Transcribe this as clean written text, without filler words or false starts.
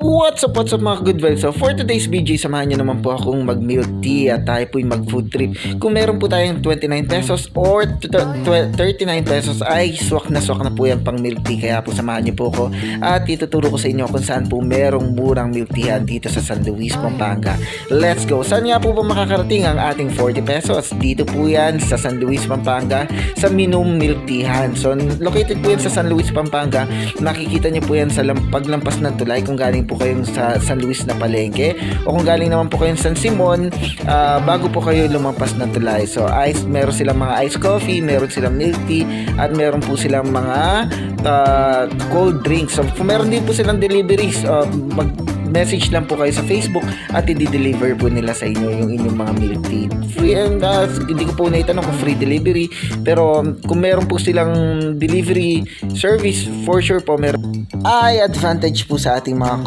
What's up mga good vibes? So for today's video, samahan nyo naman po akong mag milk tea at tayo po'y mag food trip. Kung meron po tayong 29 pesos or 39 pesos ay swak na po yan pang milk tea. Kaya po samahan nyo po ako at ituturo ko sa inyo kung saan po merong murang milk tea dito sa San Luis, Pampanga. Let's go! Saan nga po ba makakarating ang ating 40 pesos? Dito po yan sa San Luis, Pampanga sa Minum Milk Teahan. So located po yan sa San Luis, Pampanga. Nakikita nyo po yan sa paglampas ng tulay kung galing po kayong sa San Luis na palengke o kung galing naman po kayong San Simon, bago po kayo lumampas ng tulay. So meron silang mga iced coffee, meron silang milk tea at meron po silang mga cold drinks. So meron din po silang deliveries. Message lang po kayo sa Facebook at i-deliver po nila sa inyo yung inyong mga milk tea. Free, and hindi ko po naitanong kung free delivery, pero kung meron po silang delivery service, for sure po meron ay advantage po sa ating mga